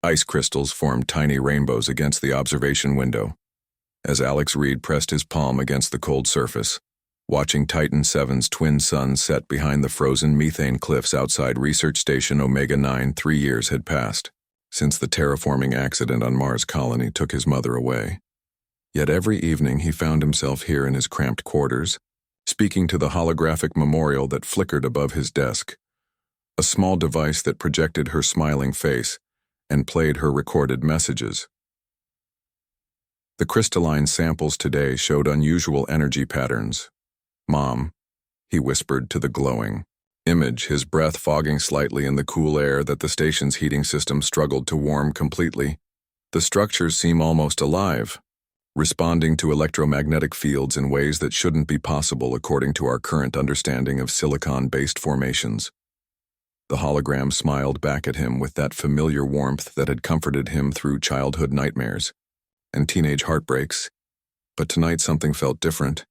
Ice crystals formed tiny rainbows against the observation window. As Alex Reed pressed his palm against the cold surface, watching Titan VII's twin suns set behind the frozen methane cliffs outside Research Station Omega-9, 3 years had passed since the terraforming accident on Mars colony took his mother away. Yet every evening he found himself here in his cramped quarters, speaking to the holographic memorial that flickered above his desk, a small device that projected her smiling face and played her recorded messages. The crystalline samples today showed unusual energy patterns. "Mom," he whispered to the glowing image, his breath fogging slightly in the cool air that the station's heating system struggled to warm completely. "The structures seem almost alive, responding to electromagnetic fields in ways that shouldn't be possible according to our current understanding of silicon-based formations." The hologram smiled back at him with that familiar warmth that had comforted him through childhood nightmares and teenage heartbreaks. But tonight something felt different.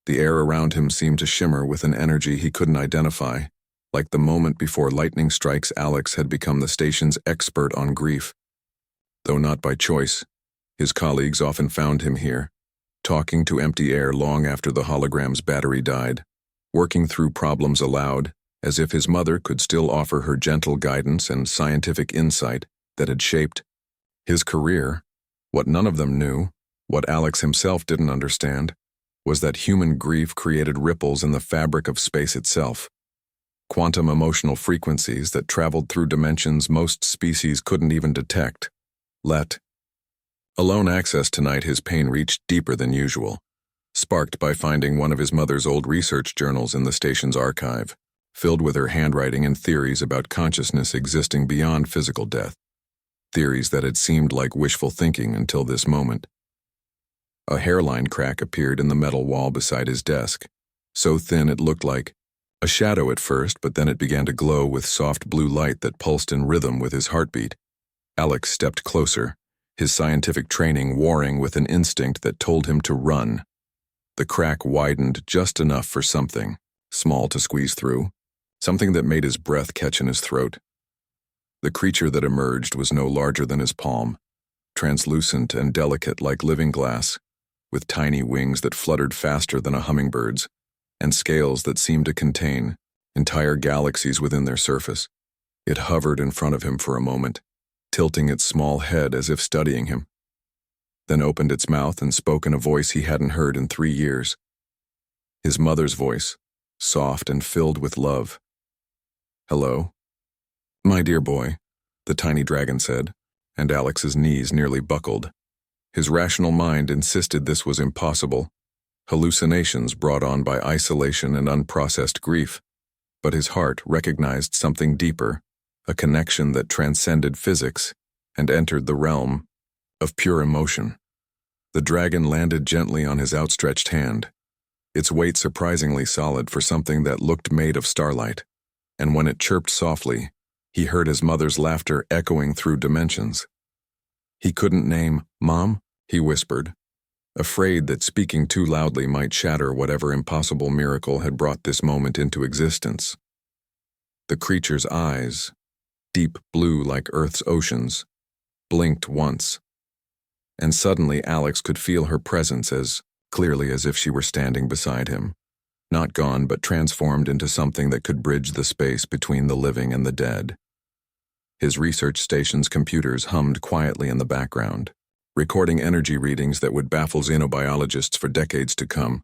The air around him seemed to shimmer with an energy he couldn't identify. Like the moment before lightning strikes, Alex had become the station's expert on grief. Though not by choice, his colleagues often found him here, talking to empty air long after the hologram's battery died, working through problems aloud, as if his mother could still offer her gentle guidance and scientific insight that had shaped his career. What none of them knew, what Alex himself didn't understand, was that human grief created ripples in the fabric of space itself. Quantum emotional frequencies that traveled through dimensions most species couldn't even detect. Alone access tonight, his pain reached deeper than usual, sparked by finding one of his mother's old research journals in the station's archive, filled with her handwriting and theories about consciousness existing beyond physical death. Theories that had seemed like wishful thinking until this moment. A hairline crack appeared in the metal wall beside his desk, so thin it looked like a shadow at first, but then it began to glow with soft blue light that pulsed in rhythm with his heartbeat. Alex stepped closer, his scientific training warring with an instinct that told him to run. The crack widened just enough for something small to squeeze through, something that made his breath catch in his throat. The creature that emerged was no larger than his palm, translucent and delicate like living glass, with tiny wings that fluttered faster than a hummingbird's, and scales that seemed to contain entire galaxies within their surface. It hovered in front of him for a moment, tilting its small head as if studying him, then opened its mouth and spoke in a voice he hadn't heard in 3 years. His mother's voice, soft and filled with love. "Hello?" "My dear boy," the tiny dragon said, and Alex's knees nearly buckled. His rational mind insisted this was impossible, hallucinations brought on by isolation and unprocessed grief, but his heart recognized something deeper, a connection that transcended physics and entered the realm of pure emotion. The dragon landed gently on his outstretched hand, its weight surprisingly solid for something that looked made of starlight, and when it chirped softly, he heard his mother's laughter echoing through dimensions. He couldn't name "Mom," he whispered, afraid that speaking too loudly might shatter whatever impossible miracle had brought this moment into existence. The creature's eyes, deep blue like Earth's oceans, blinked once, and suddenly Alex could feel her presence as clearly as if she were standing beside him, not gone but transformed into something that could bridge the space between the living and the dead. His research station's computers hummed quietly in the background, recording energy readings that would baffle xenobiologists for decades to come.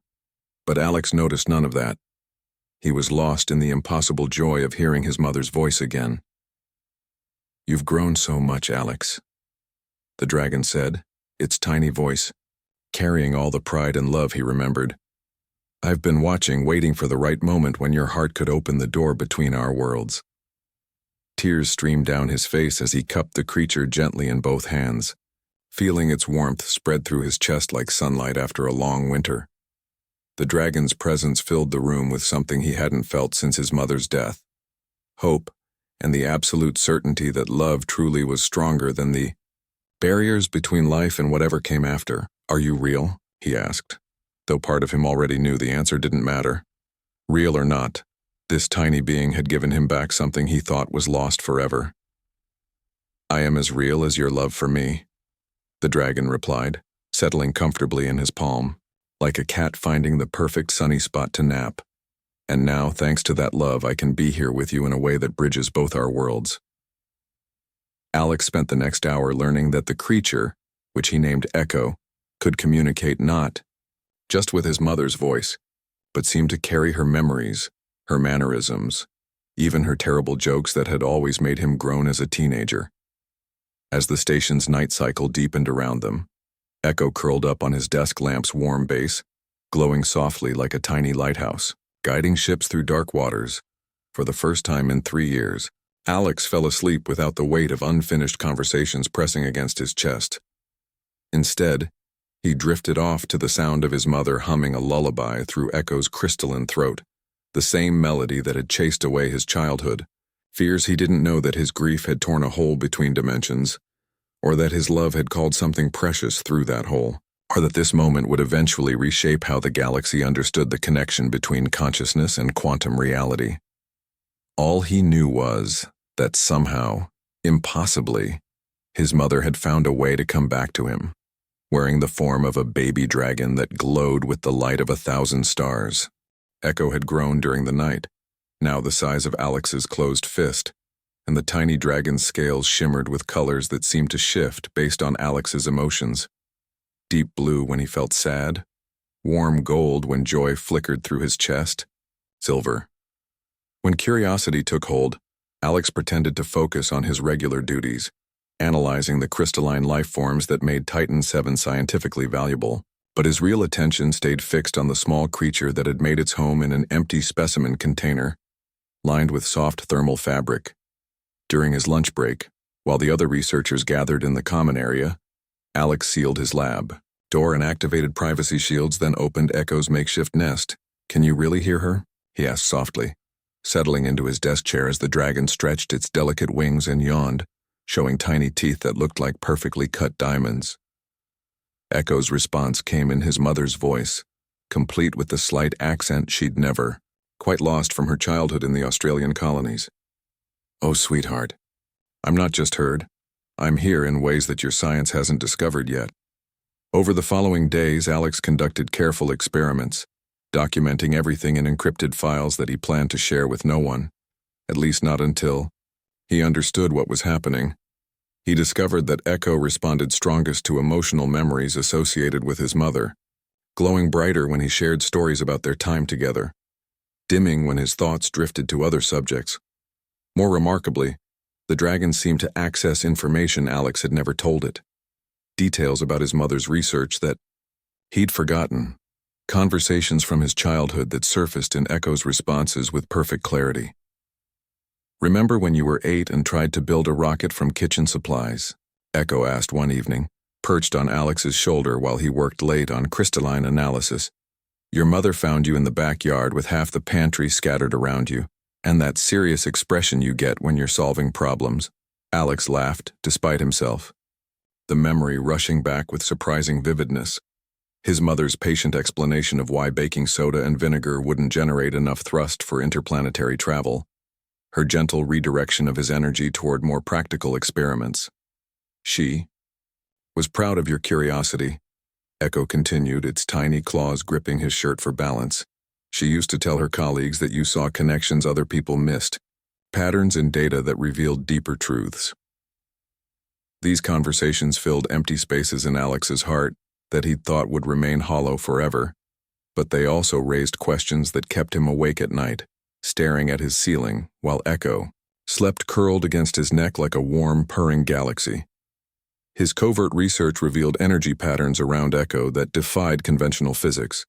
But Alex noticed none of that. He was lost in the impossible joy of hearing his mother's voice again. "You've grown so much, Alex," the dragon said, its tiny voice carrying all the pride and love he remembered. "I've been watching, waiting for the right moment when your heart could open the door between our worlds." Tears streamed down his face as he cupped the creature gently in both hands, feeling its warmth spread through his chest like sunlight after a long winter. The dragon's presence filled the room with something he hadn't felt since his mother's death: hope, and the absolute certainty that love truly was stronger than the barriers between life and whatever came after. "Are you real?" he asked, though part of him already knew the answer didn't matter. Real or not, this tiny being had given him back something he thought was lost forever. I am as real as your love for me, the dragon replied, settling comfortably in his palm, like a cat finding the perfect sunny spot to nap. And now, thanks to that love, I can be here with you in a way that bridges both our worlds. Alex spent the next hour learning that the creature, which he named Echo, could communicate not just with his mother's voice, but seemed to carry her memories, her mannerisms, even her terrible jokes that had always made him groan as a teenager. As the station's night cycle deepened around them, Echo curled up on his desk lamp's warm base, glowing softly like a tiny lighthouse, guiding ships through dark waters. For the first time in 3 years, Alex fell asleep without the weight of unfinished conversations pressing against his chest. Instead, he drifted off to the sound of his mother humming a lullaby through Echo's crystalline throat, the same melody that had chased away his childhood, fears he didn't know that his grief had torn a hole between dimensions, or that his love had called something precious through that hole, or that this moment would eventually reshape how the galaxy understood the connection between consciousness and quantum reality. All he knew was that somehow, impossibly, his mother had found a way to come back to him, wearing the form of a baby dragon that glowed with the light of 1,000 stars. Echo had grown during the night, now the size of Alex's closed fist, and the tiny dragon's scales shimmered with colors that seemed to shift based on Alex's emotions. Deep blue when he felt sad, warm gold when joy flickered through his chest, silver. When curiosity took hold, Alex pretended to focus on his regular duties, analyzing the crystalline life forms that made Titan 7 scientifically valuable, but his real attention stayed fixed on the small creature that had made its home in an empty specimen container, lined with soft thermal fabric. During his lunch break, while the other researchers gathered in the common area, Alex sealed his lab door and activated privacy shields, then opened Echo's makeshift nest. "Can you really hear her?" he asked softly, settling into his desk chair as the dragon stretched its delicate wings and yawned, showing tiny teeth that looked like perfectly cut diamonds. Echo's response came in his mother's voice, complete with the slight accent she'd never, quite lost from her childhood in the Australian colonies. "Oh, sweetheart, I'm not just heard. I'm here in ways that your science hasn't discovered yet." Over the following days, Alex conducted careful experiments, documenting everything in encrypted files that he planned to share with no one, at least not until he understood what was happening. He discovered that Echo responded strongest to emotional memories associated with his mother, glowing brighter when he shared stories about their time together, dimming when his thoughts drifted to other subjects. More remarkably, the dragon seemed to access information Alex had never told it, details about his mother's research that he'd forgotten, conversations from his childhood that surfaced in Echo's responses with perfect clarity. "Remember when you were 8 and tried to build a rocket from kitchen supplies?" Echo asked one evening, perched on Alex's shoulder while he worked late on crystalline analysis. "Your mother found you in the backyard with half the pantry scattered around you, and that serious expression you get when you're solving problems." Alex laughed, despite himself, the memory rushing back with surprising vividness. His mother's patient explanation of why baking soda and vinegar wouldn't generate enough thrust for interplanetary travel, her gentle redirection of his energy toward more practical experiments. "She was proud of your curiosity," Echo continued, its tiny claws gripping his shirt for balance. "She used to tell her colleagues that you saw connections other people missed, patterns in data that revealed deeper truths." These conversations filled empty spaces in Alex's heart that he'd thought would remain hollow forever, but they also raised questions that kept him awake at night, staring at his ceiling while Echo slept curled against his neck like a warm, purring galaxy. His covert research revealed energy patterns around Echo that defied conventional physics,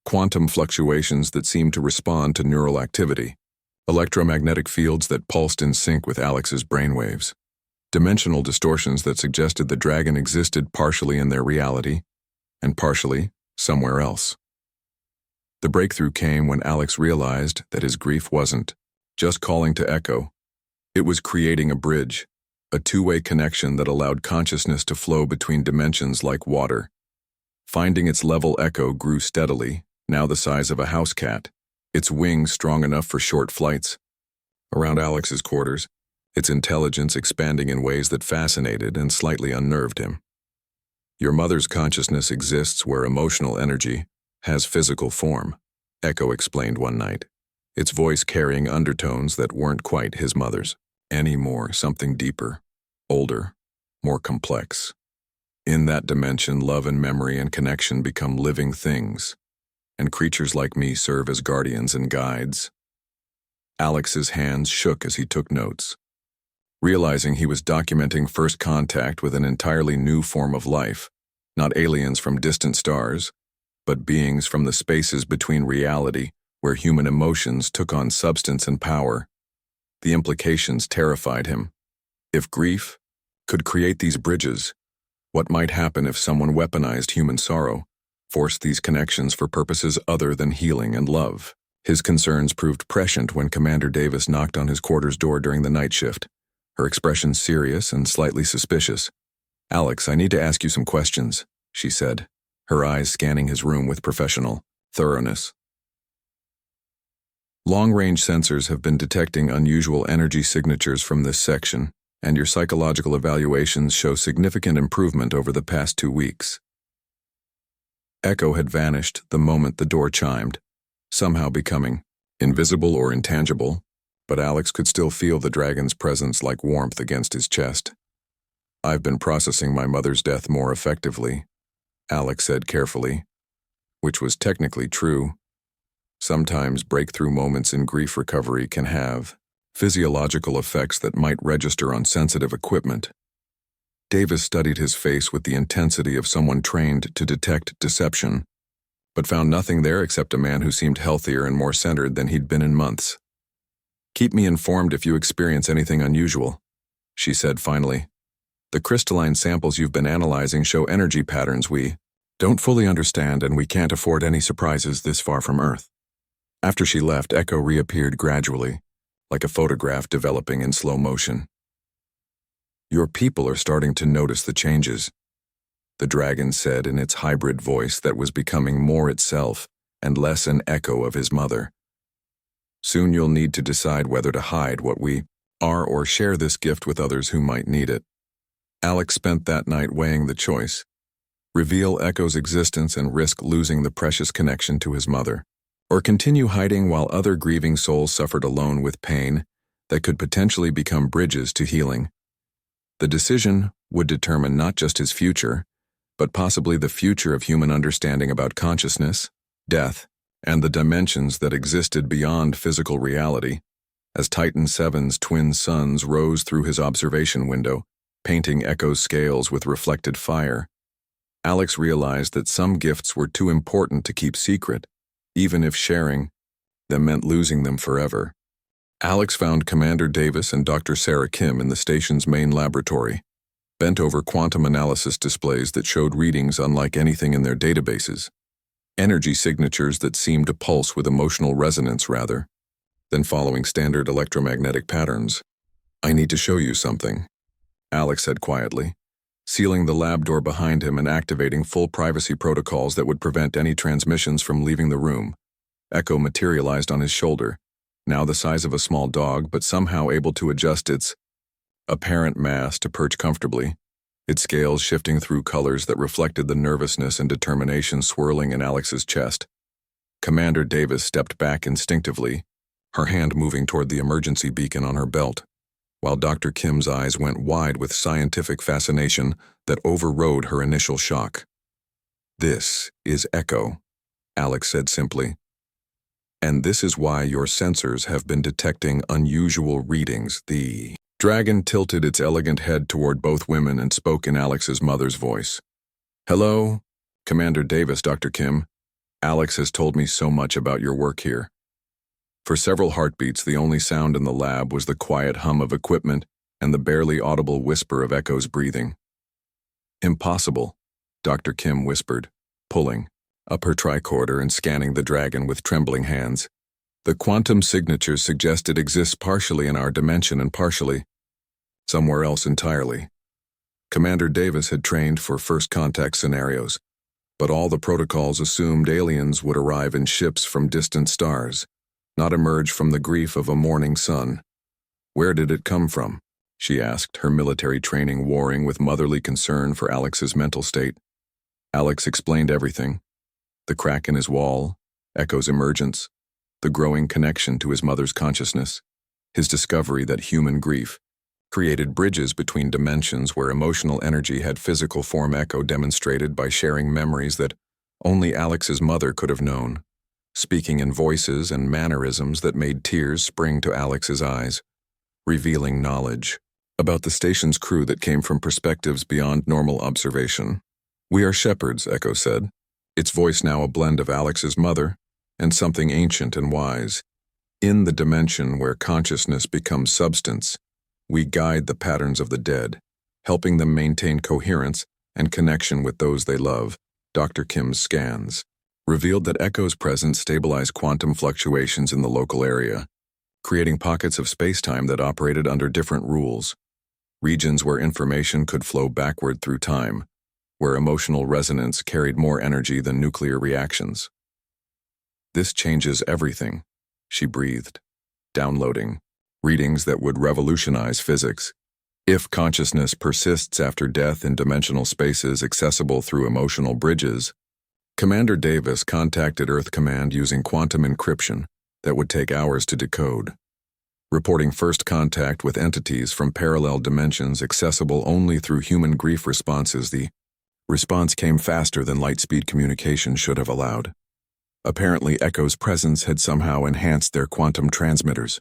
quantum fluctuations that seemed to respond to neural activity, electromagnetic fields that pulsed in sync with Alex's brainwaves, dimensional distortions that suggested the dragon existed partially in their reality and partially somewhere else. The breakthrough came when Alex realized that his grief wasn't just calling to Echo. It was creating a bridge, a two-way connection that allowed consciousness to flow between dimensions like water. Finding its level, Echo grew steadily, now the size of a house cat, its wings strong enough for short flights. Around Alex's quarters, its intelligence expanding in ways that fascinated and slightly unnerved him. Your mother's consciousness exists where emotional energy has physical form, Echo explained one night, its voice carrying undertones that weren't quite his mother's. Anymore, something deeper, older, more complex. In that dimension, love and memory and connection become living things, and creatures like me serve as guardians and guides. Alex's hands shook as he took notes, realizing he was documenting first contact with an entirely new form of life, not aliens from distant stars, but beings from the spaces between reality where human emotions took on substance and power. The implications terrified him. If grief could create these bridges, what might happen if someone weaponized human sorrow, forced these connections for purposes other than healing and love? His concerns proved prescient when Commander Davis knocked on his quarters door during the night shift, her expression serious and slightly suspicious. "Alex, I need to ask you some questions," she said, her eyes scanning his room with professional thoroughness. "Long-range sensors have been detecting unusual energy signatures from this section, and your psychological evaluations show significant improvement over the past 2 weeks." Echo had vanished the moment the door chimed, somehow becoming invisible or intangible, but Alex could still feel the dragon's presence like warmth against his chest. "I've been processing my mother's death more effectively," Alex said carefully, which was technically true. Sometimes breakthrough moments in grief recovery can have physiological effects that might register on sensitive equipment. Davis studied his face with the intensity of someone trained to detect deception, but found nothing there except a man who seemed healthier and more centered than he'd been in months. "Keep me informed if you experience anything unusual," she said finally. "The crystalline samples you've been analyzing show energy patterns we don't fully understand, and we can't afford any surprises this far from Earth." After she left, Echo reappeared gradually, like a photograph developing in slow motion. "Your people are starting to notice the changes," the dragon said in its hybrid voice that was becoming more itself and less an echo of his mother. "Soon you'll need to decide whether to hide what we are or share this gift with others who might need it." Alex spent that night weighing the choice: reveal Echo's existence and risk losing the precious connection to his mother, or continue hiding while other grieving souls suffered alone with pain that could potentially become bridges to healing. The decision would determine not just his future, but possibly the future of human understanding about consciousness, death, and the dimensions that existed beyond physical reality. As Titan VII's twin suns rose through his observation window, painting Echo's scales with reflected fire, Alex realized that some gifts were too important to keep secret, even if sharing them meant losing them forever. Alex found Commander Davis and Dr. Sarah Kim in the station's main laboratory, bent over quantum analysis displays that showed readings unlike anything in their databases, energy signatures that seemed to pulse with emotional resonance rather than following standard electromagnetic patterns. "I need to show you something," Alex said quietly, sealing the lab door behind him and activating full privacy protocols that would prevent any transmissions from leaving the room. Echo materialized on his shoulder, now the size of a small dog but somehow able to adjust its apparent mass to perch comfortably, its scales shifting through colors that reflected the nervousness and determination swirling in Alex's chest. Commander Davis stepped back instinctively, her hand moving toward the emergency beacon on her belt, while Dr. Kim's eyes went wide with scientific fascination that overrode her initial shock. "This is Echo," Alex said simply. "And this is why your sensors have been detecting unusual readings." The dragon tilted its elegant head toward both women and spoke in Alex's mother's voice. "Hello, Commander Davis, Dr. Kim. Alex has told me so much about your work here." For several heartbeats, the only sound in the lab was the quiet hum of equipment and the barely audible whisper of Echo's breathing. "Impossible," Dr. Kim whispered, pulling up her tricorder and scanning the dragon with trembling hands. "The quantum signatures suggest it exists partially in our dimension and partially somewhere else entirely." Commander Davis had trained for first contact scenarios, but all the protocols assumed aliens would arrive in ships from distant stars, not emerge from the grief of a morning sun. Where did it come from? She asked, her military training warring with motherly concern for Alex's mental state. Alex explained everything. The crack in his wall, Echo's emergence, the growing connection to his mother's consciousness, his discovery that human grief created bridges between dimensions where emotional energy had physical form. Echo demonstrated by sharing memories that only Alex's mother could have known, speaking in voices and mannerisms that made tears spring to Alex's eyes, revealing knowledge about the station's crew that came from perspectives beyond normal observation. "We are shepherds," Echo said, its voice now a blend of Alex's mother and something ancient and wise. "In the dimension where consciousness becomes substance, we guide the patterns of the dead, helping them maintain coherence and connection with those they love." Dr. Kim's scans revealed that Echo's presence stabilized quantum fluctuations in the local area, creating pockets of spacetime that operated under different rules, regions where information could flow backward through time, where emotional resonance carried more energy than nuclear reactions. "This changes everything," she breathed, downloading readings that would revolutionize physics. If consciousness persists after death in dimensional spaces accessible through emotional bridges, Commander Davis contacted Earth Command using quantum encryption that would take hours to decode, reporting first contact with entities from parallel dimensions accessible only through human grief responses. The response came faster than light-speed communication should have allowed. Apparently, Echo's presence had somehow enhanced their quantum transmitters.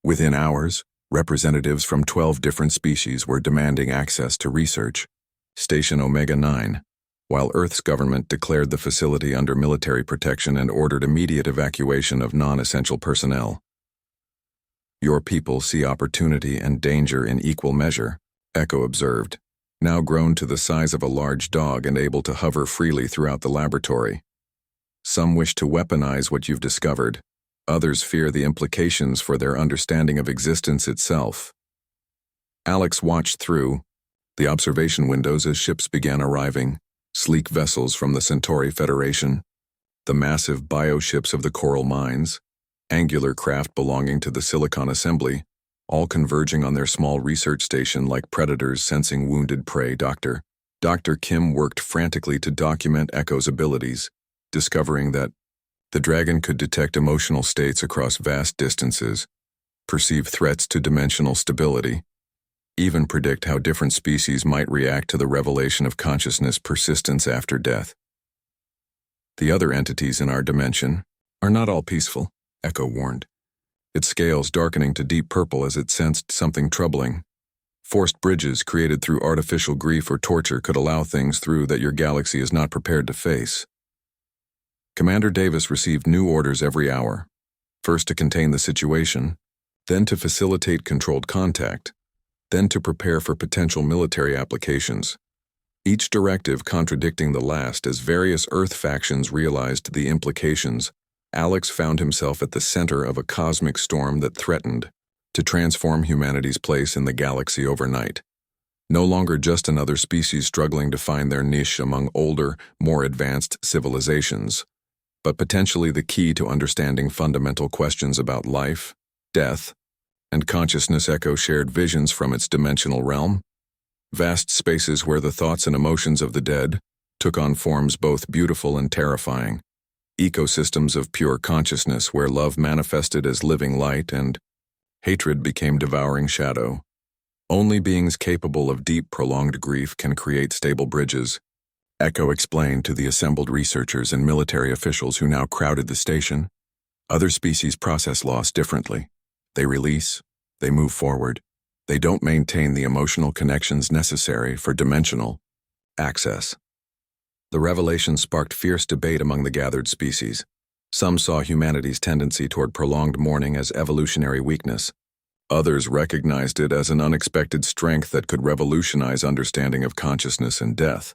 Within hours, representatives from 12 different species were demanding access to research. Station Omega-9, while Earth's government declared the facility under military protection and ordered immediate evacuation of non-essential personnel. "Your people see opportunity and danger in equal measure," Echo observed, now grown to the size of a large dog and able to hover freely throughout the laboratory. "Some wish to weaponize what you've discovered. Others fear the implications for their understanding of existence itself." Alex watched through the observation windows as ships began arriving, sleek vessels from the Centauri Federation, the massive bioships of the Coral Mines, angular craft belonging to the Silicon Assembly, all converging on their small research station like predators sensing wounded prey. Dr. Kim worked frantically to document Echo's abilities, discovering that the dragon could detect emotional states across vast distances, perceive threats to dimensional stability, even predict how different species might react to the revelation of consciousness persistence after death. "The other entities in our dimension are not all peaceful," Echo warned, its scales darkening to deep purple as it sensed something troubling. "Forced bridges created through artificial grief or torture could allow things through that your galaxy is not prepared to face." Commander Davis received new orders every hour, first to contain the situation, then to facilitate controlled contact, then to prepare for potential military applications, each directive contradicting the last as various Earth factions realized the implications. Alex found himself at the center of a cosmic storm that threatened to transform humanity's place in the galaxy overnight. No longer just another species struggling to find their niche among older, more advanced civilizations, but potentially the key to understanding fundamental questions about life, death, and consciousness. Echo shared visions from its dimensional realm, vast spaces where the thoughts and emotions of the dead took on forms both beautiful and terrifying, ecosystems of pure consciousness where love manifested as living light and hatred became devouring shadow. Only beings capable of deep, prolonged grief can create stable bridges, Echo explained to the assembled researchers and military officials who now crowded the station. Other species process loss differently. They release, they move forward. They don't maintain the emotional connections necessary for dimensional access. The revelation sparked fierce debate among the gathered species. Some saw humanity's tendency toward prolonged mourning as evolutionary weakness. Others recognized it as an unexpected strength that could revolutionize understanding of consciousness and death.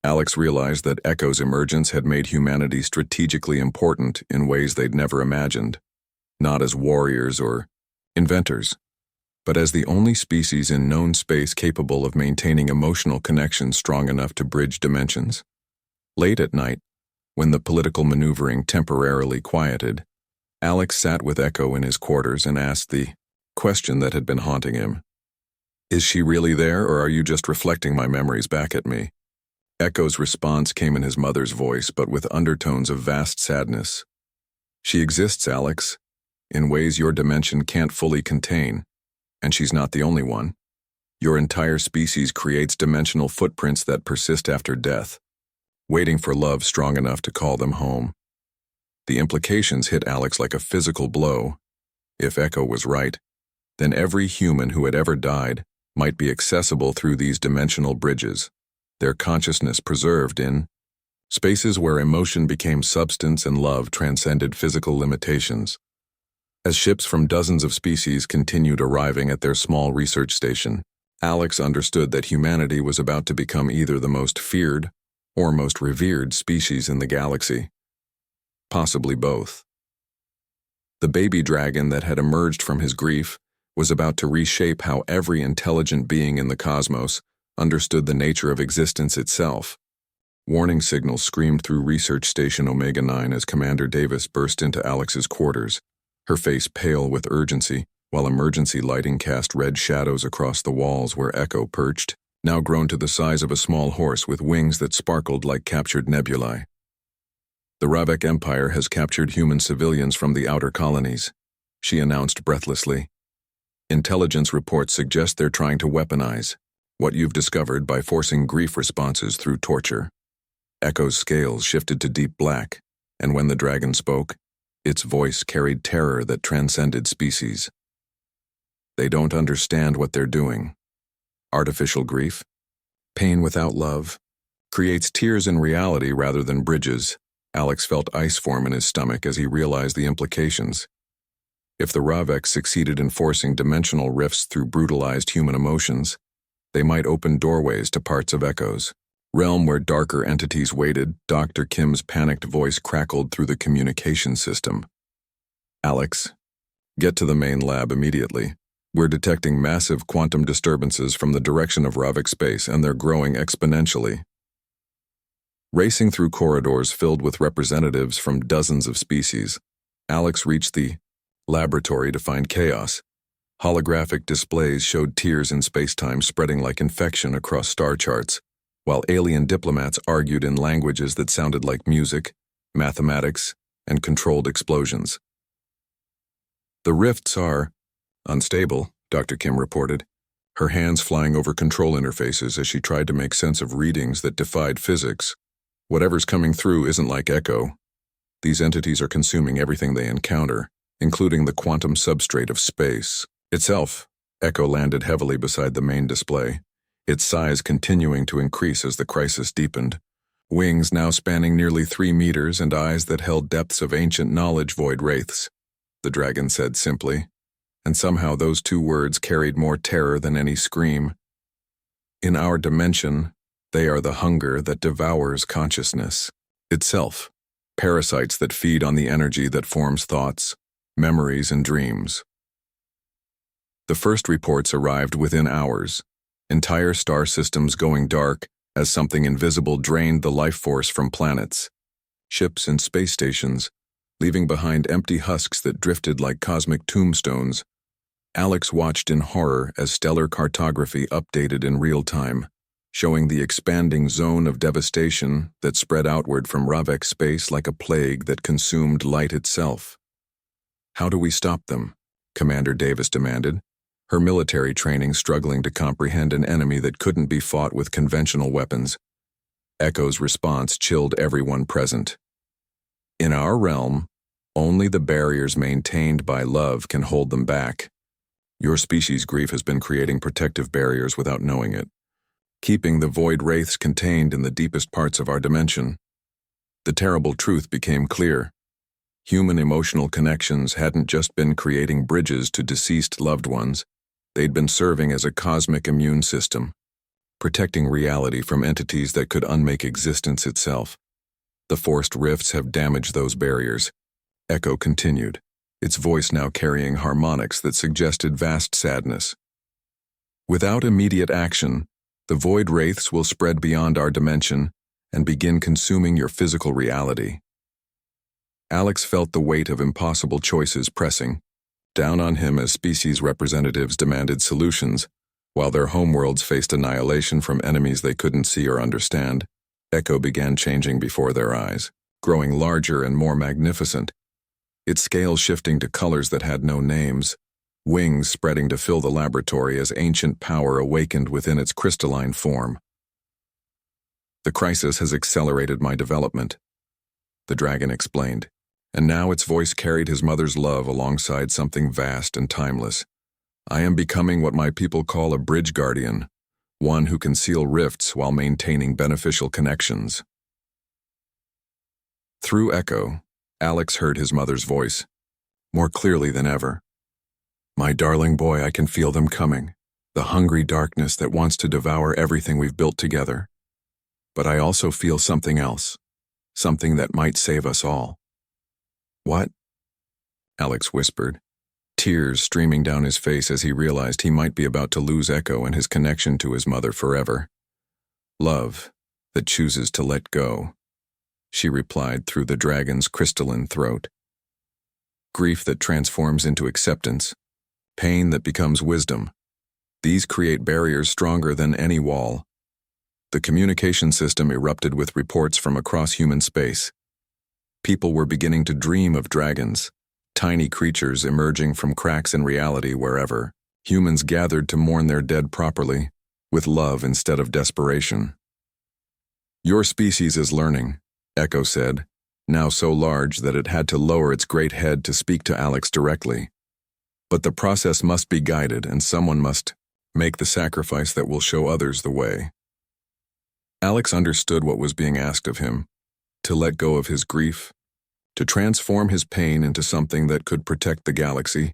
Alex realized that Echo's emergence had made humanity strategically important in ways they'd never imagined, not as warriors or inventors, but as the only species in known space capable of maintaining emotional connections strong enough to bridge dimensions. Late at night, when the political maneuvering temporarily quieted, Alex sat with Echo in his quarters and asked the question that had been haunting him. Is she really there, or are you just reflecting my memories back at me? Echo's response came in his mother's voice, but with undertones of vast sadness. She exists, Alex, in ways your dimension can't fully contain, and she's not the only one. Your entire species creates dimensional footprints that persist after death, waiting for love strong enough to call them home. The implications hit Alex like a physical blow. If Echo was right, then every human who had ever died might be accessible through these dimensional bridges, their consciousness preserved in spaces where emotion became substance and love transcended physical limitations. As ships from dozens of species continued arriving at their small research station, Alex understood that humanity was about to become either the most feared or most revered species in the galaxy. Possibly both. The baby dragon that had emerged from his grief was about to reshape how every intelligent being in the cosmos understood the nature of existence itself. Warning signals screamed through Research Station Omega-9 as Commander Davis burst into Alex's quarters, her face pale with urgency, while emergency lighting cast red shadows across the walls where Echo perched, now grown to the size of a small horse with wings that sparkled like captured nebulae. The Ravek Empire has captured human civilians from the outer colonies, she announced breathlessly. Intelligence reports suggest they're trying to weaponize what you've discovered by forcing grief responses through torture. Echo's scales shifted to deep black, and when the dragon spoke, its voice carried terror that transcended species. They don't understand what they're doing. Artificial grief, pain without love, creates tears in reality rather than bridges. Alex felt ice form in his stomach as he realized the implications. If the Ravek succeeded in forcing dimensional rifts through brutalized human emotions, they might open doorways to parts of Echo's realm where darker entities waited. Dr. Kim's panicked voice crackled through the communication system. Alex, get to the main lab immediately. We're detecting massive quantum disturbances from the direction of Ravek space, and they're growing exponentially. Racing through corridors filled with representatives from dozens of species, Alex reached the laboratory to find chaos. Holographic displays showed tears in space-time spreading like infection across star charts, while alien diplomats argued in languages that sounded like music, mathematics, and controlled explosions. The rifts are unstable, Dr. Kim reported, her hands flying over control interfaces as she tried to make sense of readings that defied physics. Whatever's coming through isn't like Echo. These entities are consuming everything they encounter, including the quantum substrate of space itself. Echo landed heavily beside the main display, its size continuing to increase as the crisis deepened. Wings now spanning nearly 3 meters and eyes that held depths of ancient knowledge. Void wraiths, the dragon said simply, and somehow those 2 words carried more terror than any scream. In our dimension, they are the hunger that devours consciousness itself, parasites that feed on the energy that forms thoughts, memories, and dreams. The first reports arrived within hours, entire star systems going dark as something invisible drained the life force from planets, ships, and space stations, leaving behind empty husks that drifted like cosmic tombstones. Alex watched in horror as stellar cartography updated in real time, showing the expanding zone of devastation that spread outward from Ravek space like a plague that consumed light itself. How do we stop them? Commander Davis demanded, her military training struggling to comprehend an enemy that couldn't be fought with conventional weapons. Echo's response chilled everyone present. In our realm, only the barriers maintained by love can hold them back. Your species' grief has been creating protective barriers without knowing it, keeping the void wraiths contained in the deepest parts of our dimension. The terrible truth became clear. Human emotional connections hadn't just been creating bridges to deceased loved ones, they'd been serving as a cosmic immune system, protecting reality from entities that could unmake existence itself. The forced rifts have damaged those barriers, Echo continued, its voice now carrying harmonics that suggested vast sadness. Without immediate action, the void wraiths will spread beyond our dimension and begin consuming your physical reality. Alex felt the weight of impossible choices pressing. down on him as species representatives demanded solutions, while their homeworlds faced annihilation from enemies they couldn't see or understand. Echo began changing before their eyes, growing larger and more magnificent, its scales shifting to colors that had no names, wings spreading to fill the laboratory as ancient power awakened within its crystalline form. "The crisis has accelerated my development," the dragon explained, and now its voice carried his mother's love alongside something vast and timeless. "I am becoming what my people call a bridge guardian, one who can seal rifts while maintaining beneficial connections." Through Echo, Alex heard his mother's voice, more clearly than ever. "My darling boy, I can feel them coming, the hungry darkness that wants to devour everything we've built together. But I also feel something else, something that might save us all." "What?" Alex whispered, tears streaming down his face as he realized he might be about to lose Echo and his connection to his mother forever. "Love that chooses to let go," she replied through the dragon's crystalline throat. "Grief that transforms into acceptance, pain that becomes wisdom. These create barriers stronger than any wall." The communication system erupted with reports from across human space. People were beginning to dream of dragons, tiny creatures emerging from cracks in reality wherever humans gathered to mourn their dead properly, with love instead of desperation. "Your species is learning," Echo said, now so large that it had to lower its great head to speak to Alex directly. "But the process must be guided, and someone must make the sacrifice that will show others the way." Alex understood what was being asked of him: to let go of his grief, to transform his pain into something that could protect the galaxy,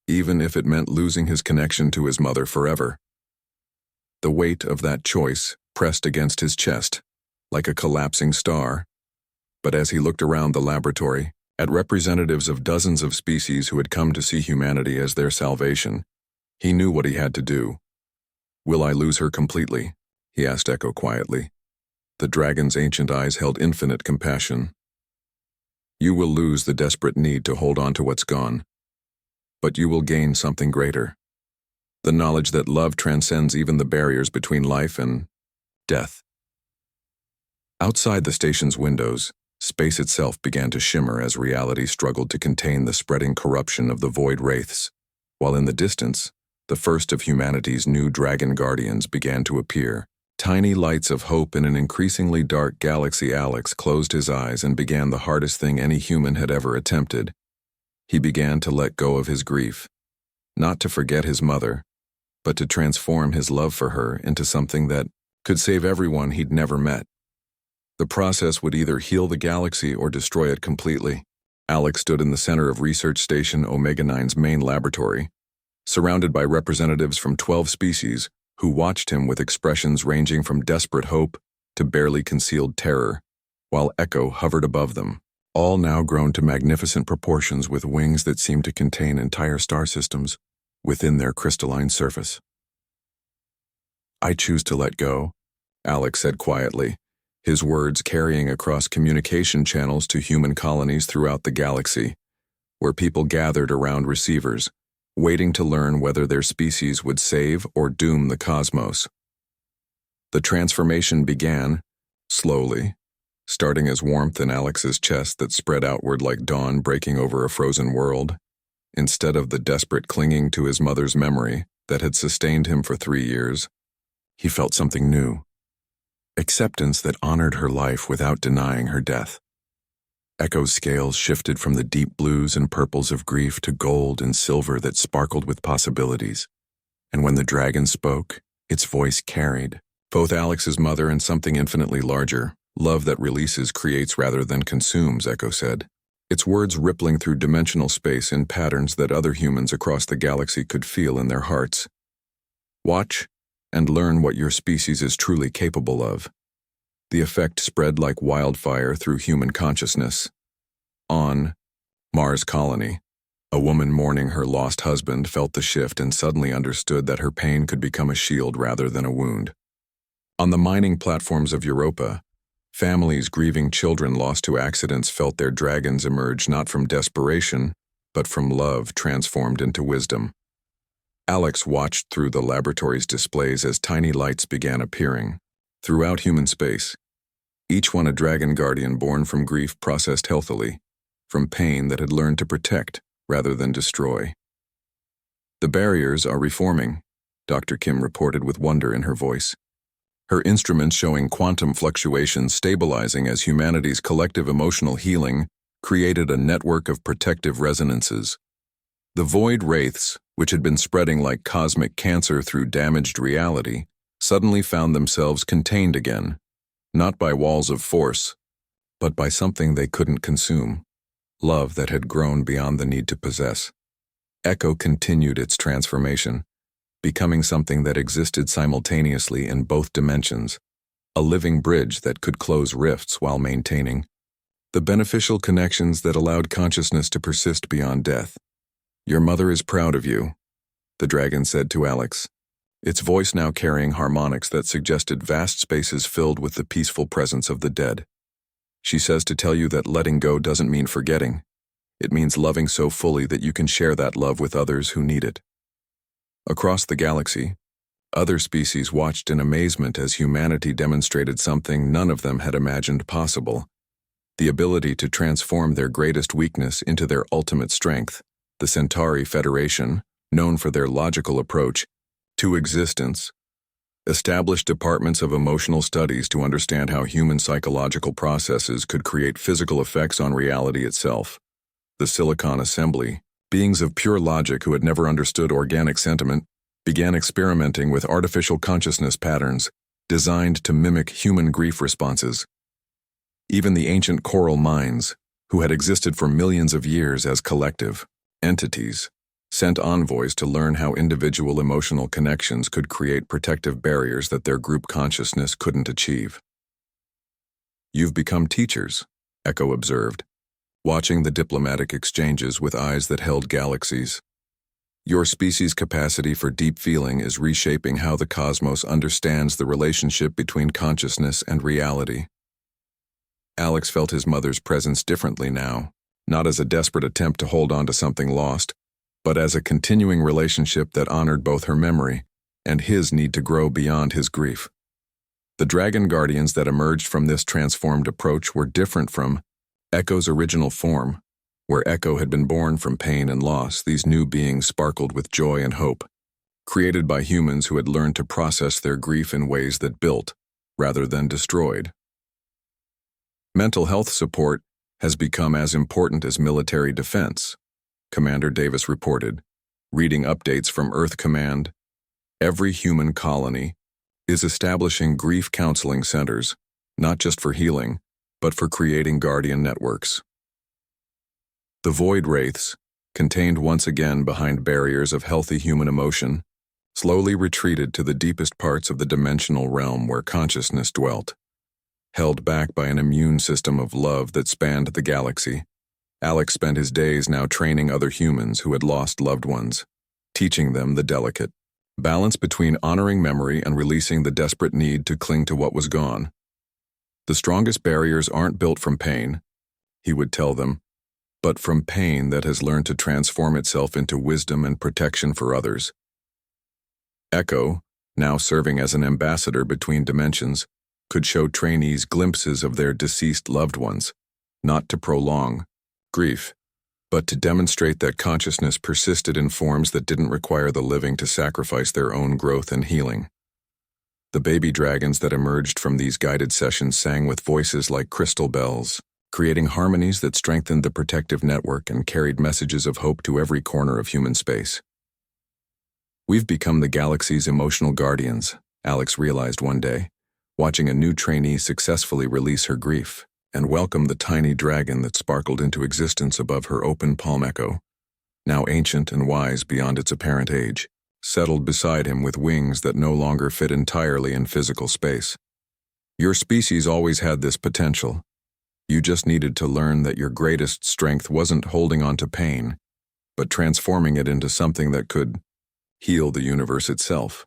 even if it meant losing his connection to his mother forever. The weight of that choice pressed against his chest, like a collapsing star. But as he looked around the laboratory, at representatives of dozens of species who had come to see humanity as their salvation, he knew what he had to do. "Will I lose her completely?" he asked Echo quietly. The dragon's ancient eyes held infinite compassion. "You will lose the desperate need to hold on to what's gone. But you will gain something greater. The knowledge that love transcends even the barriers between life and death." Outside the station's windows, space itself began to shimmer as reality struggled to contain the spreading corruption of the void wraiths, while in the distance, the first of humanity's new dragon guardians began to appear. Tiny lights of hope in an increasingly dark galaxy. Alex closed his eyes and began the hardest thing any human had ever attempted. He began to let go of his grief, not to forget his mother, but to transform his love for her into something that could save everyone he'd never met. The process would either heal the galaxy or destroy it completely. Alex stood in the center of Research Station Omega-9's main laboratory, surrounded by representatives from 12 species who watched him with expressions ranging from desperate hope to barely concealed terror, while Echo hovered above them, all now grown to magnificent proportions with wings that seemed to contain entire star systems within their crystalline surface. "I choose to let go," Alex said quietly, his words carrying across communication channels to human colonies throughout the galaxy, where people gathered around receivers, waiting to learn whether their species would save or doom the cosmos. The transformation began, slowly, starting as warmth in Alex's chest that spread outward like dawn breaking over a frozen world, instead of the desperate clinging to his mother's memory that had sustained him for 3 years. He felt something new. Acceptance that honored her life without denying her death. Echo's scales shifted from the deep blues and purples of grief to gold and silver that sparkled with possibilities. And when the dragon spoke, its voice carried both Alex's mother and something infinitely larger. "Love that releases creates rather than consumes," Echo said, its words rippling through dimensional space in patterns that other humans across the galaxy could feel in their hearts. "Watch and learn what your species is truly capable of." The effect spread like wildfire through human consciousness. On Mars colony, a woman mourning her lost husband felt the shift and suddenly understood that her pain could become a shield rather than a wound. On the mining platforms of Europa, families grieving children lost to accidents felt their dragons emerge not from desperation, but from love transformed into wisdom. Alex watched through the laboratory's displays as tiny lights began appearing throughout human space, each one a dragon guardian born from grief processed healthily, from pain that had learned to protect rather than destroy. "The barriers are reforming," Dr. Kim reported with wonder in her voice. Her instruments showing quantum fluctuations stabilizing as humanity's collective emotional healing created a network of protective resonances. The void wraiths, which had been spreading like cosmic cancer through damaged reality, suddenly found themselves contained again, not by walls of force, but by something they couldn't consume, love that had grown beyond the need to possess. Echo continued its transformation, becoming something that existed simultaneously in both dimensions, a living bridge that could close rifts while maintaining the beneficial connections that allowed consciousness to persist beyond death. "Your mother is proud of you," the dragon said to Alex, its voice now carrying harmonics that suggested vast spaces filled with the peaceful presence of the dead. "She says to tell you that letting go doesn't mean forgetting. It means loving so fully that you can share that love with others who need it." Across the galaxy, other species watched in amazement as humanity demonstrated something none of them had imagined possible: the ability to transform their greatest weakness into their ultimate strength. The Centauri Federation, known for their logical approach to existence, established departments of emotional studies to understand how human psychological processes could create physical effects on reality itself. The Silicon Assembly, beings of pure logic who had never understood organic sentiment, began experimenting with artificial consciousness patterns designed to mimic human grief responses. Even the ancient coral minds, who had existed for millions of years as collective entities, sent envoys to learn how individual emotional connections could create protective barriers that their group consciousness couldn't achieve. "You've become teachers," Echo observed, watching the diplomatic exchanges with eyes that held galaxies. "Your species' capacity for deep feeling is reshaping how the cosmos understands the relationship between consciousness and reality." Alex felt his mother's presence differently now, not as a desperate attempt to hold on to something lost, but as a continuing relationship that honored both her memory and his need to grow beyond his grief. The dragon guardians that emerged from this transformed approach were different from Echo's original form. Where Echo had been born from pain and loss, these new beings sparkled with joy and hope, created by humans who had learned to process their grief in ways that built, rather than destroyed. "Mental health support has become as important as military defense," Commander Davis reported, reading updates from Earth Command. "Every human colony is establishing grief counseling centers, not just for healing, but for creating guardian networks." The void wraiths, contained once again behind barriers of healthy human emotion, slowly retreated to the deepest parts of the dimensional realm where consciousness dwelt. Held back by an immune system of love that spanned the galaxy, Alex spent his days now training other humans who had lost loved ones, teaching them the delicate balance between honoring memory and releasing the desperate need to cling to what was gone. "The strongest barriers aren't built from pain," he would tell them, "but from pain that has learned to transform itself into wisdom and protection for others." Echo, now serving as an ambassador between dimensions, could show trainees glimpses of their deceased loved ones, not to prolong grief, but to demonstrate that consciousness persisted in forms that didn't require the living to sacrifice their own growth and healing. The baby dragons that emerged from these guided sessions sang with voices like crystal bells, creating harmonies that strengthened the protective network and carried messages of hope to every corner of human space. "We've become the galaxy's emotional guardians," Alex realized one day, watching a new trainee successfully release her grief and welcome the tiny dragon that sparkled into existence above her open palm. Echo, now ancient and wise beyond its apparent age, settled beside him with wings that no longer fit entirely in physical space. "Your species always had this potential. You just needed to learn that your greatest strength wasn't holding on to pain, but transforming it into something that could heal the universe itself."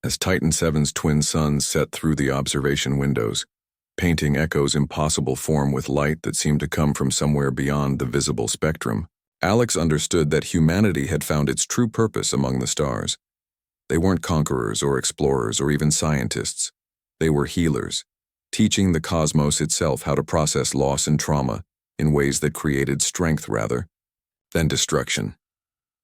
As Titan VII's twin suns set through the observation windows, painting Echo's impossible form with light that seemed to come from somewhere beyond the visible spectrum, Alex understood that humanity had found its true purpose among the stars. They weren't conquerors or explorers or even scientists. They were healers, teaching the cosmos itself how to process loss and trauma in ways that created strength rather than destruction.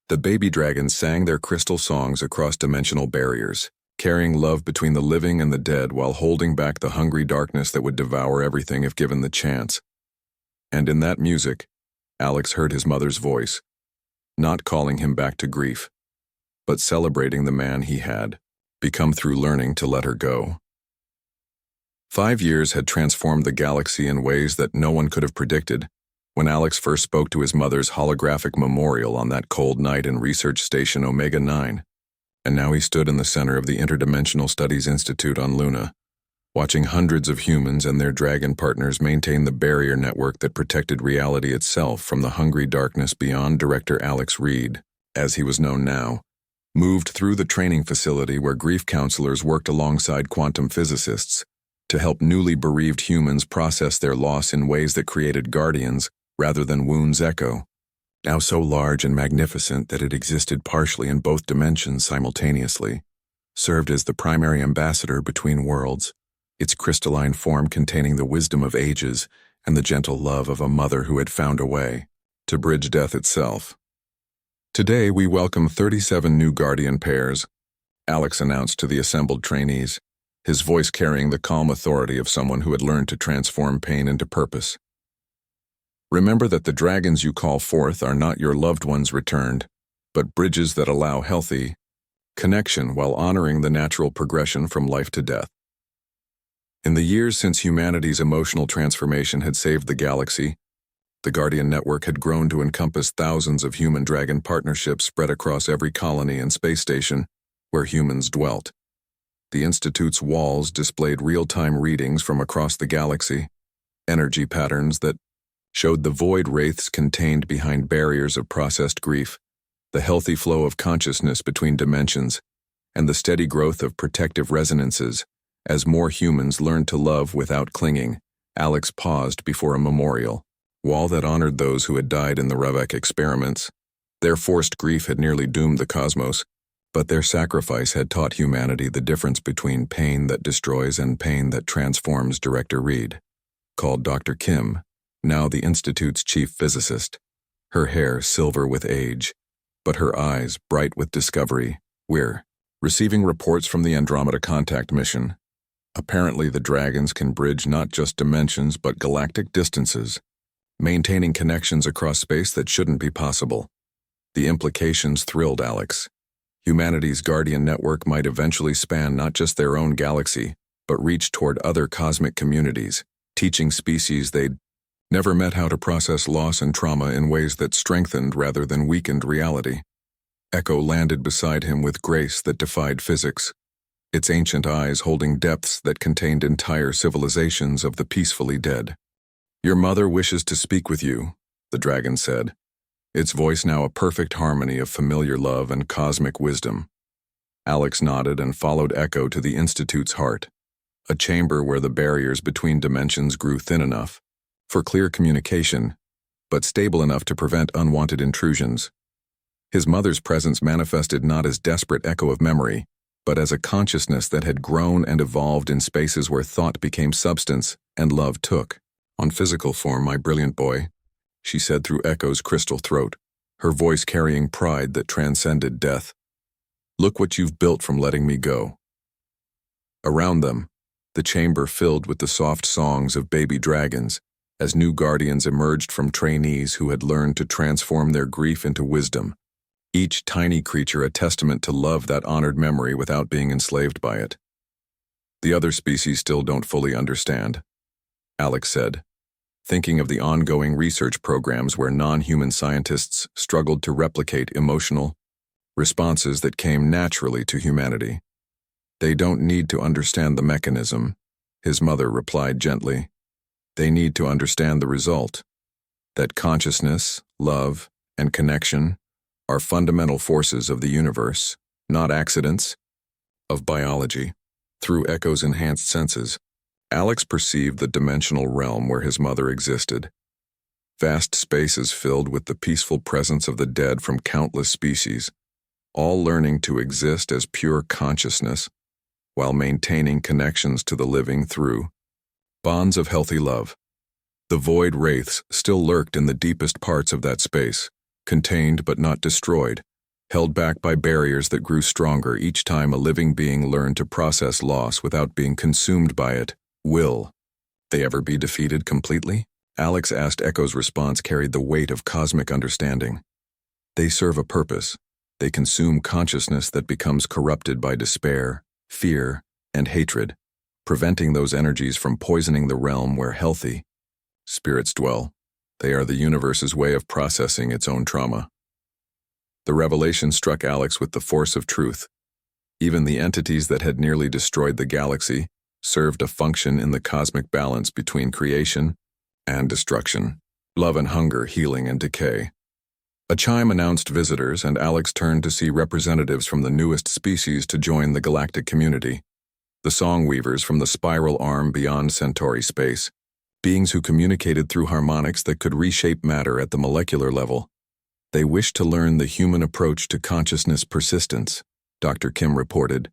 The baby dragons sang their crystal songs across dimensional barriers, carrying love between the living and the dead while holding back the hungry darkness that would devour everything if given the chance. And in that music, Alex heard his mother's voice, not calling him back to grief, but celebrating the man he had become through learning to let her go. 5 years had transformed the galaxy in ways that no one could have predicted when Alex first spoke to his mother's holographic memorial on that cold night in Research Station Omega-9. And now he stood in the center of the Interdimensional Studies Institute on Luna, watching hundreds of humans and their dragon partners maintain the barrier network that protected reality itself from the hungry darkness beyond. Director Alex Reed, as he was known now, moved through the training facility where grief counselors worked alongside quantum physicists to help newly bereaved humans process their loss in ways that created guardians rather than wounds. Echo, now so large and magnificent that it existed partially in both dimensions simultaneously, served as the primary ambassador between worlds, its crystalline form containing the wisdom of ages and the gentle love of a mother who had found a way to bridge death itself. Today we welcome 37 new guardian pairs, Alex announced to the assembled trainees, his voice carrying the calm authority of someone who had learned to transform pain into purpose. Remember that the dragons you call forth are not your loved ones returned, but bridges that allow healthy connection while honoring the natural progression from life to death. In the years since humanity's emotional transformation had saved the galaxy, the Guardian Network had grown to encompass thousands of human-dragon partnerships spread across every colony and space station where humans dwelt. The Institute's walls displayed real-time readings from across the galaxy, energy patterns that showed the void wraiths contained behind barriers of processed grief, the healthy flow of consciousness between dimensions, and the steady growth of protective resonances. As more humans learned to love without clinging, Alex paused before a memorial wall that honored those who had died in the Revek experiments. Their forced grief had nearly doomed the cosmos, but their sacrifice had taught humanity the difference between pain that destroys and pain that transforms. Director Reed called Dr. Kim, now the Institute's chief physicist, her hair silver with age, but her eyes bright with discovery. We're receiving reports from the Andromeda Contact mission. Apparently the dragons can bridge not just dimensions but galactic distances, maintaining connections across space that shouldn't be possible. The implications thrilled Alex. Humanity's Guardian Network might eventually span not just their own galaxy, but reach toward other cosmic communities, teaching species they'd never met how to process loss and trauma in ways that strengthened rather than weakened reality. Echo landed beside him with grace that defied physics, its ancient eyes holding depths that contained entire civilizations of the peacefully dead. "Your mother wishes to speak with you," the dragon said, its voice now a perfect harmony of familiar love and cosmic wisdom. Alex nodded and followed Echo to the Institute's heart, a chamber where the barriers between dimensions grew thin enough for clear communication, but stable enough to prevent unwanted intrusions. His mother's presence manifested not as desperate echo of memory, but as a consciousness that had grown and evolved in spaces where thought became substance and love took on physical form. "My brilliant boy," she said through Echo's crystal throat, her voice carrying pride that transcended death. "Look what you've built from letting me go." Around them, the chamber filled with the soft songs of baby dragons, as new guardians emerged from trainees who had learned to transform their grief into wisdom, each tiny creature a testament to love that honored memory without being enslaved by it. "The other species still don't fully understand," Alex said, thinking of the ongoing research programs where non-human scientists struggled to replicate emotional responses that came naturally to humanity. "They don't need to understand the mechanism," his mother replied gently. "They need to understand the result, that consciousness, love, and connection are fundamental forces of the universe, not accidents of biology." Through Echo's enhanced senses, Alex perceived the dimensional realm where his mother existed. Vast spaces filled with the peaceful presence of the dead from countless species, all learning to exist as pure consciousness while maintaining connections to the living through bonds of healthy love. The void wraiths still lurked in the deepest parts of that space, contained but not destroyed, held back by barriers that grew stronger each time a living being learned to process loss without being consumed by it. Will they ever be defeated completely? Alex asked. Echo's response carried the weight of cosmic understanding. They serve a purpose. They consume consciousness that becomes corrupted by despair, fear, and hatred, preventing those energies from poisoning the realm where healthy spirits dwell. They are the universe's way of processing its own trauma. The revelation struck Alex with the force of truth. Even the entities that had nearly destroyed the galaxy served a function in the cosmic balance between creation and destruction, love and hunger, healing and decay. A chime announced visitors, and Alex turned to see representatives from the newest species to join the galactic community. The song weavers from the spiral arm beyond Centauri space, beings who communicated through harmonics that could reshape matter at the molecular level. They wished to learn the human approach to consciousness persistence, Dr. Kim reported.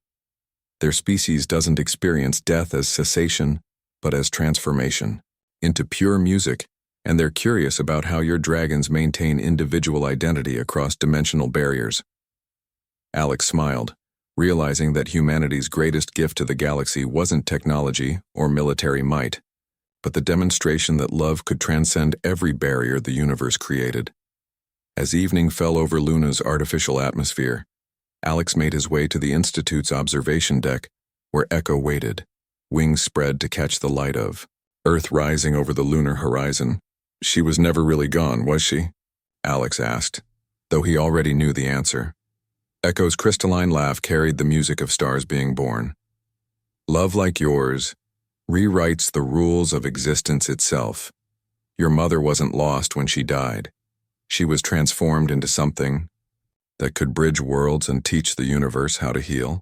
Their species doesn't experience death as cessation, but as transformation into pure music, and they're curious about how your dragons maintain individual identity across dimensional barriers. Alex smiled, realizing that humanity's greatest gift to the galaxy wasn't technology or military might, but the demonstration that love could transcend every barrier the universe created. As evening fell over Luna's artificial atmosphere, Alex made his way to the Institute's observation deck, where Echo waited, wings spread to catch the light of Earth rising over the lunar horizon. She was never really gone, was she? Alex asked, though he already knew the answer. Echo's crystalline laugh carried the music of stars being born. Love like yours rewrites the rules of existence itself. Your mother wasn't lost when she died. She was transformed into something that could bridge worlds and teach the universe how to heal.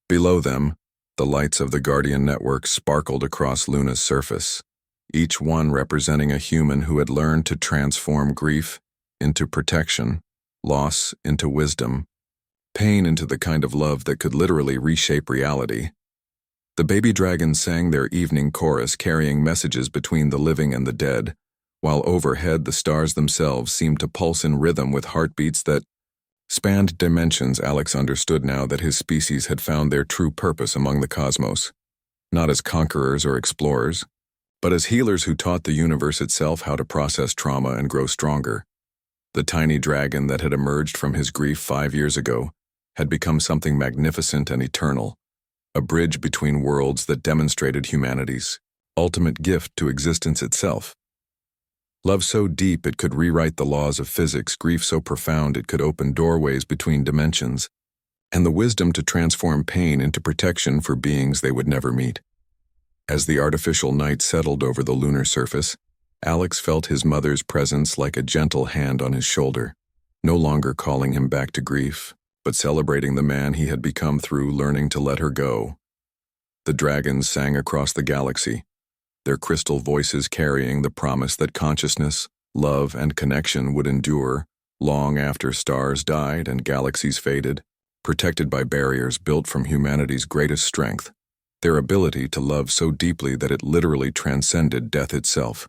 Below them, the lights of the Guardian Network sparkled across Luna's surface, each one representing a human who had learned to transform grief into protection, loss into wisdom, pain into the kind of love that could literally reshape reality. The baby dragons sang their evening chorus, carrying messages between the living and the dead, while overhead the stars themselves seemed to pulse in rhythm with heartbeats that spanned dimensions. Alex understood now that his species had found their true purpose among the cosmos, not as conquerors or explorers, but as healers who taught the universe itself how to process trauma and grow stronger. The tiny dragon that had emerged from his grief 5 years ago had become something magnificent and eternal, a bridge between worlds that demonstrated humanity's ultimate gift to existence itself. Love so deep it could rewrite the laws of physics, grief so profound it could open doorways between dimensions, and the wisdom to transform pain into protection for beings they would never meet. As the artificial night settled over the lunar surface, Alex felt his mother's presence like a gentle hand on his shoulder, no longer calling him back to grief, but celebrating the man he had become through learning to let her go. The dragons sang across the galaxy, their crystal voices carrying the promise that consciousness, love, and connection would endure long after stars died and galaxies faded, protected by barriers built from humanity's greatest strength, their ability to love so deeply that it literally transcended death itself.